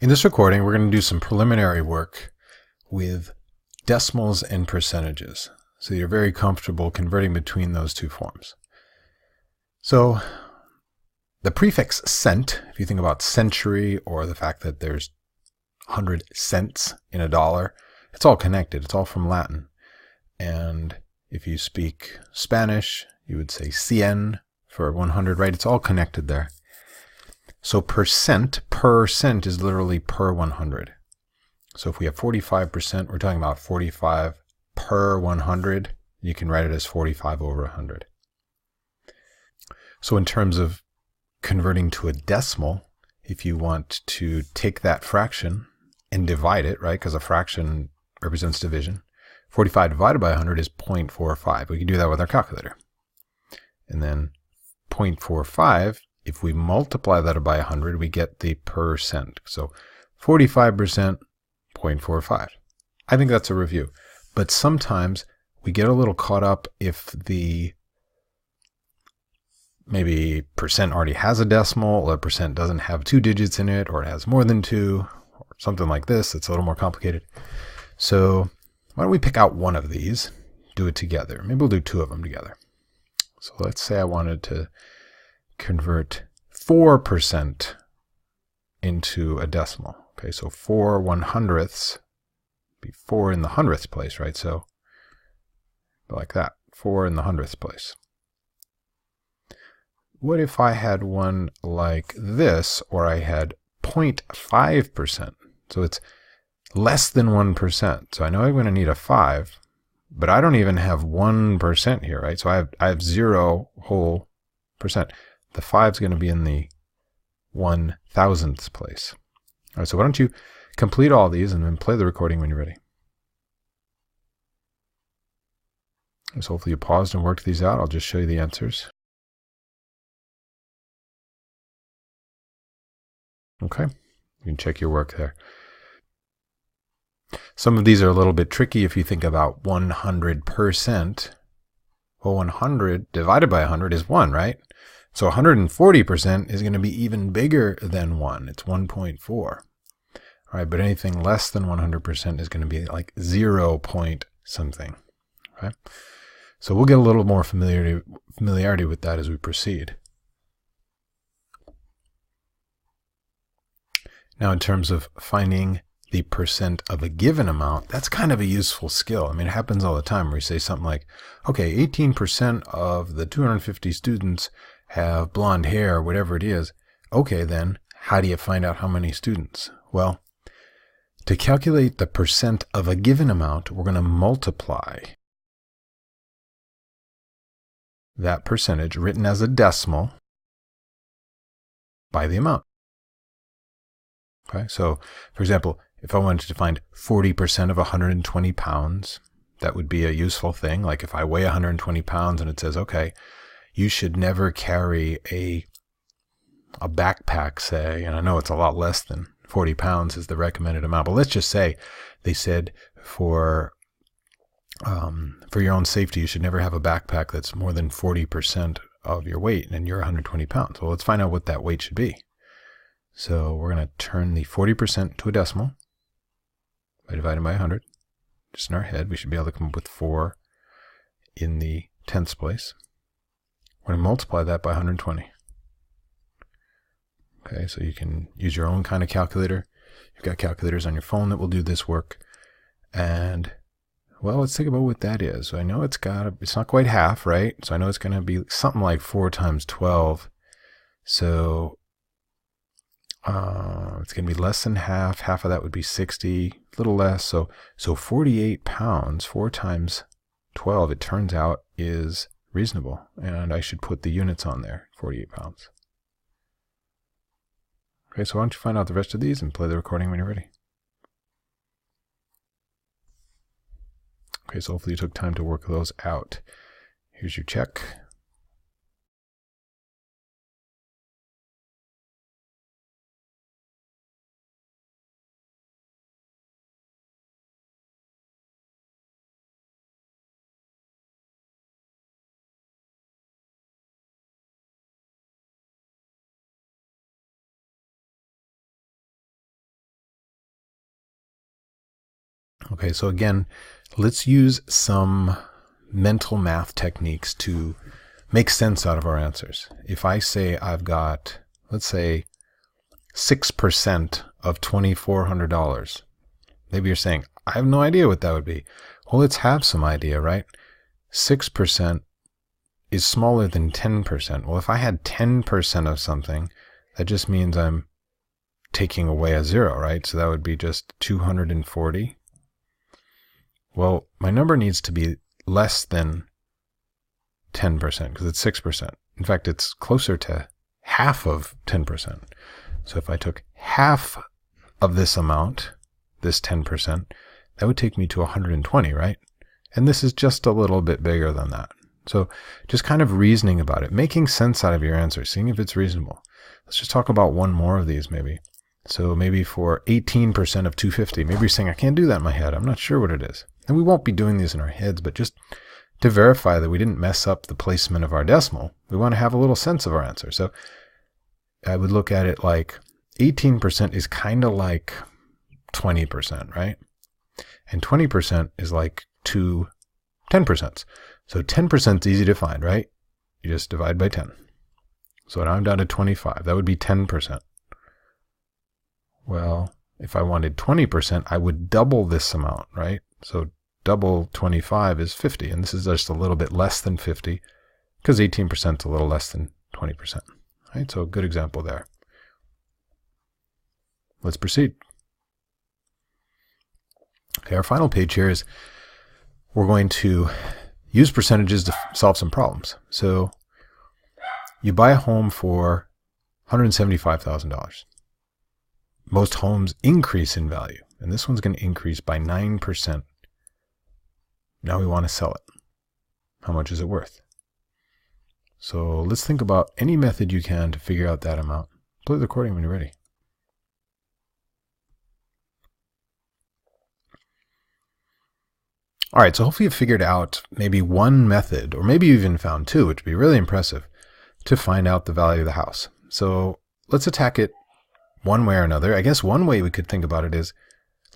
In this recording, we're going to do some preliminary work with decimals and percentages, so you're very comfortable converting between those two forms. So the prefix cent, if you think about century or the fact that there's 100 cents in a dollar, it's all connected. It's all from Latin. And if you speak Spanish, you would say cien for 100, right? It's all connected there. So percent is literally per 100. So if we have 45%, we're talking about 45 per 100. You can write it as 45 over 100. So in terms of converting to a decimal, if you want to take that fraction and divide it, right, because a fraction represents division, 45 divided by 100 is 0.45. We can do that with our calculator. And then 0.45, if we multiply that by 100, we get the percent. So 45%, 0.45. I think that's a review. But sometimes we get a little caught up if the maybe percent already has a decimal, or percent doesn't have 2 digits in it, or it has more than 2, or something like this. It's a little more complicated. So why don't we pick out one of these, do it together. Maybe we'll do 2 of them together. So let's say I wanted to convert 4% into a decimal. Okay, so 4 100ths, be 4 in the 100th place, right? So like that, 4 in the 100th place. What if I had one like this, or I had 0.5%? So it's less than 1%. So I know I'm going to need a 5, but I don't even have 1% here, right? So I have 0 whole percent. The 5 is going to be in the 1,000th place. All right, so why don't you complete all these and then play the recording when you're ready. So hopefully you paused and worked these out. I'll just show you the answers. Okay, you can check your work there. Some of these are a little bit tricky if you think about 100%. Well, 100 divided by 100 is 1, right? So 140% is going to be even bigger than 1. It's 1.4. All right, but anything less than 100% is going to be like 0 point something. Okay? So we'll get a little more familiarity with that as we proceed. Now, in terms of finding the percent of a given amount, that's kind of a useful skill. I mean, it happens all the time where you say something like, okay, 18% of the 250 students have blonde hair, whatever it is. Okay, then how do you find out how many students? Well, to calculate the percent of a given amount, we're going to multiply that percentage written as a decimal by the amount. Okay, so for example, if I wanted to find 40% of 120 pounds, that would be a useful thing. Like if I weigh 120 pounds and it says, okay, you should never carry a backpack, say, and I know it's a lot less than 40 pounds is the recommended amount, but let's just say they said for your own safety, you should never have a backpack that's more than 40% of your weight, and you're 120 pounds. Well, let's find out what that weight should be. So we're going to turn the 40% to a decimal by dividing by 100. Just in our head, we should be able to come up with 4 in the 10th place. We're going to multiply that by 120. Okay, so you can use your own kind of calculator. You've got calculators on your phone that will do this work. And, well, let's think about what that is. So I know it's not quite half, right? So I know it's going to be something like 4 times 12. So it's going to be less than half. Half of that would be 60, a little less. So 48 pounds, 4 times 12, it turns out, is reasonable. And I should put the units on there, 48 pounds. Okay, so why don't you find out the rest of these and play the recording when you're ready. Okay, so hopefully you took time to work those out. Here's your check. Okay, so again, let's use some mental math techniques to make sense out of our answers. If I say I've got, let's say, 6% of $2,400, maybe you're saying, I have no idea what that would be. Well, let's have some idea, right? 6% is smaller than 10%. Well, if I had 10% of something, that just means I'm taking away a zero, right? So that would be just 240. Well, my number needs to be less than 10% because it's 6%. In fact, it's closer to half of 10%. So if I took half of this amount, this 10%, that would take me to 120, right? And this is just a little bit bigger than that. So just kind of reasoning about it, making sense out of your answer, seeing if it's reasonable. Let's just talk about one more of these maybe. So maybe for 18% of 250, maybe you're saying, I can't do that in my head. I'm not sure what it is. And we won't be doing these in our heads, but just to verify that we didn't mess up the placement of our decimal, we want to have a little sense of our answer. So I would look at it like 18% is kind of like 20%, right? And 20% is like 2 10%. So 10% is easy to find, right? You just divide by 10. So now I'm down to 25. That would be 10%. Well, if I wanted 20%, I would double this amount, right? So double 25 is 50, and this is just a little bit less than 50 because 18% is a little less than 20%, right? So a good example there. Let's proceed. Okay, our final page here is we're going to use percentages to solve some problems. So you buy a home for $175,000. Most homes increase in value, and this one's going to increase by 9%. Now we want to sell it. How much is it worth? So let's think about any method you can to figure out that amount. Play the recording when you're ready. All right, so hopefully you've figured out maybe one method, or maybe you even found two, which would be really impressive, to find out the value of the house. So let's attack it one way or another. I guess one way we could think about it is,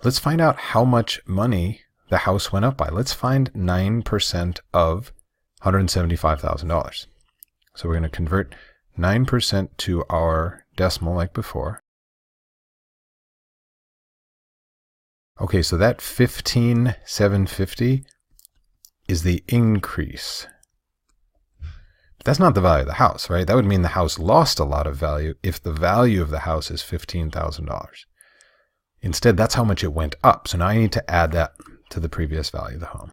let's find out how much money the house went up by. Let's find 9% of $175,000. So we're going to convert 9% to our decimal like before. Okay, so that 15,750 is the increase. But that's not the value of the house, right? That would mean the house lost a lot of value if the value of the house is $15,000. Instead, that's how much it went up. So now I need to add that to the previous value of the home.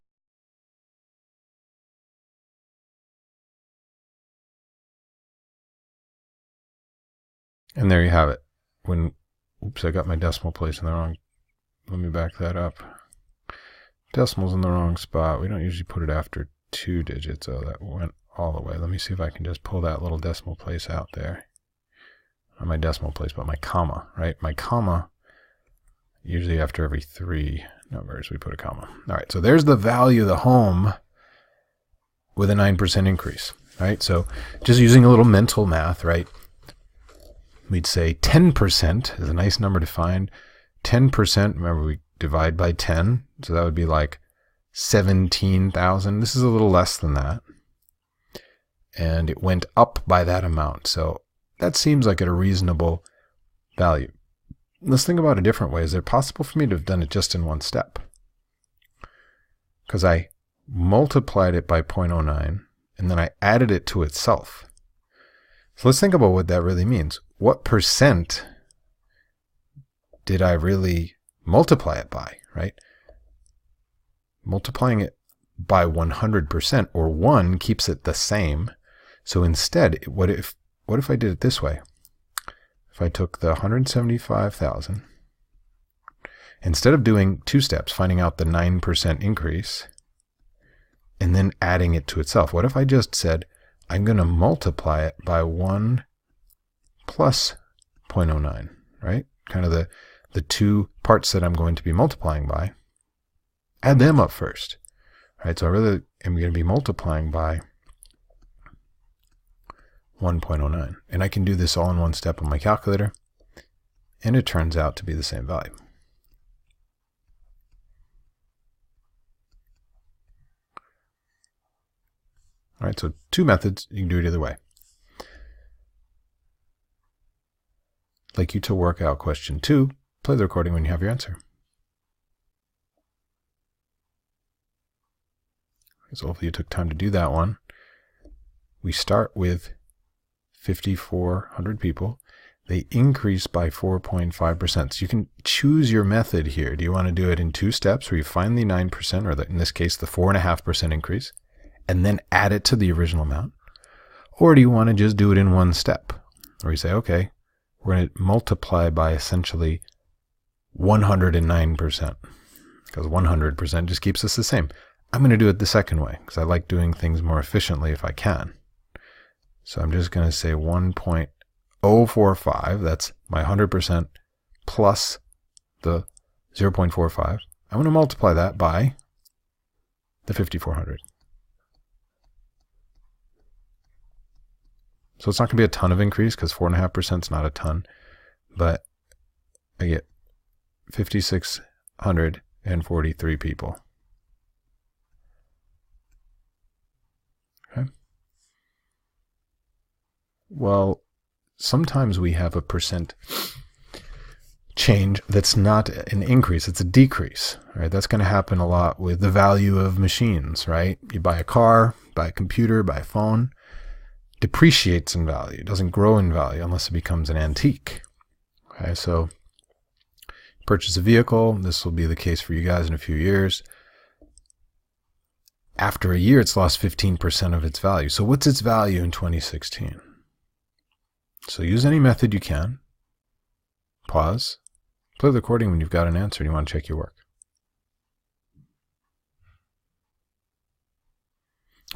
And there you have it. Oops, I got my decimal place in the wrong. Let me back that up. Decimal's in the wrong spot. We don't usually put it after 2 digits. Oh, that went all the way. Let me see if I can just pull that little decimal place out there. Not my decimal place, but my comma, right? My comma, usually after every 3 numbers, we put a comma. All right, so there's the value of the home with a 9% increase, right? So just using a little mental math, right? We'd say 10% is a nice number to find. 10%, remember we divide by 10, so that would be like 17,000. This is a little less than that. And it went up by that amount. So that seems like a reasonable value. Let's think about a different way. Is it possible for me to have done it just in one step? Because I multiplied it by 0.09 and then I added it to itself. So let's think about what that really means. What percent did I really multiply it by, right? Multiplying it by 100% or 1 keeps it the same. So instead, what if I did it this way? If I took the 175,000, instead of doing 2 steps, finding out the 9% increase, and then adding it to itself, what if I just said, I'm going to multiply it by 1 plus 0.09, right? Kind of the 2 parts that I'm going to be multiplying by, add them up first. All right, so I really am going to be multiplying by 1.09. And I can do this all in one step on my calculator, and it turns out to be the same value. All right, so two methods. You can do it either way. I'd like you to work out question 2. Play the recording when you have your answer. So hopefully you took time to do that one. We start with 5,400 people. They increase by 4.5%. So you can choose your method here. Do you want to do it in 2 steps where you find the 9%, or in this case, the 4.5% increase, and then add it to the original amount? Or do you want to just do it in 1 step where you say, okay, we're going to multiply by essentially 109%, because 100% just keeps us the same. I'm going to do it the second way because I like doing things more efficiently if I can. So I'm just going to say 1.045. That's my 100% plus the 0.45. I'm going to multiply that by the 5,400. So it's not going to be a ton of increase because 4.5% is not a ton, but I get 5,643 people. Okay. Well, sometimes we have a percent change that's not an increase, it's a decrease, right? That's going to happen a lot with the value of machines, right? You buy a car, buy a computer, buy a phone, depreciates in value, doesn't grow in value unless it becomes an antique. Okay, so purchase a vehicle, this will be the case for you guys in a few years. After a year, it's lost 15% of its value. So what's its value in 2016? So use any method you can. Pause. Play the recording when you've got an answer and you want to check your work.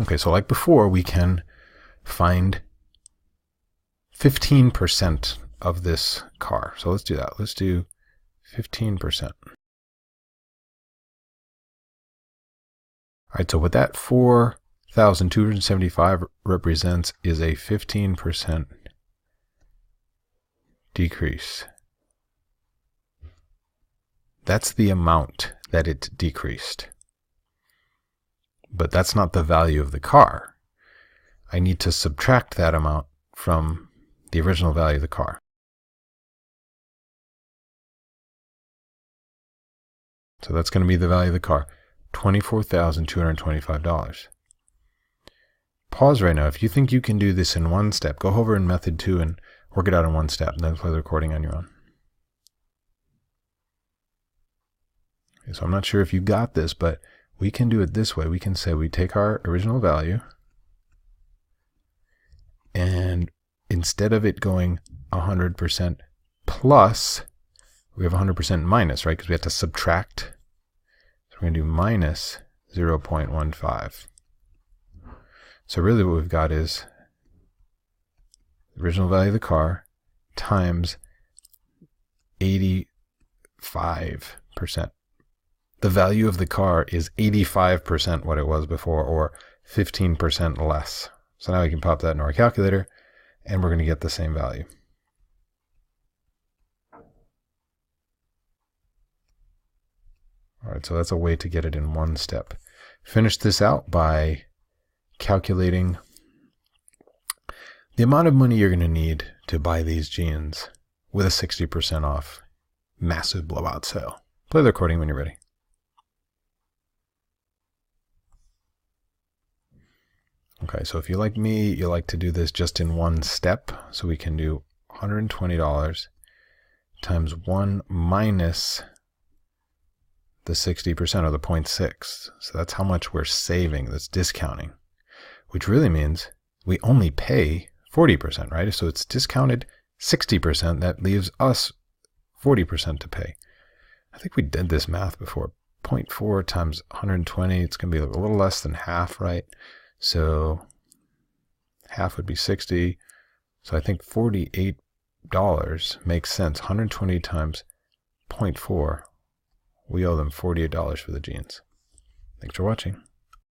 Okay, so like before, we can find 15% of this car. So let's do that. Let's do 15%. All right, so what that 4,275 represents is a 15% decrease. That's the amount that it decreased. But that's not the value of the car. I need to subtract that amount from the original value of the car. So that's going to be the value of the car, $24,225. Pause right now. If you think you can do this in 1 step, go over in method 2 and work it out in 1 step, and then play the recording on your own. Okay, so I'm not sure if you got this, but we can do it this way. We can say we take our original value, and instead of it going 100% plus, we have 100% minus, right? Because we have to subtract. So we're going to do minus 0.15. So really what we've got is the original value of the car times 85%. The value of the car is 85% what it was before, or 15% less. So now we can pop that into our calculator, and we're going to get the same value. All right, so that's a way to get it in 1 step. Finish this out by calculating the amount of money you're going to need to buy these jeans with a 60% off massive blowout sale. Play the recording when you're ready. Okay, so if you're like me, you like to do this just in 1 step. So we can do $120 times 1 minus the 60%, or the 0.6. So that's how much we're saving, that's discounting, which really means we only pay 40%, right? So it's discounted 60%. That leaves us 40% to pay. I think we did this math before. 0.4 times 120, it's going to be a little less than half, right? So half would be 60. So I think $48 makes sense. 120 times 0.4. We owe them $48 for the jeans. Thanks for watching.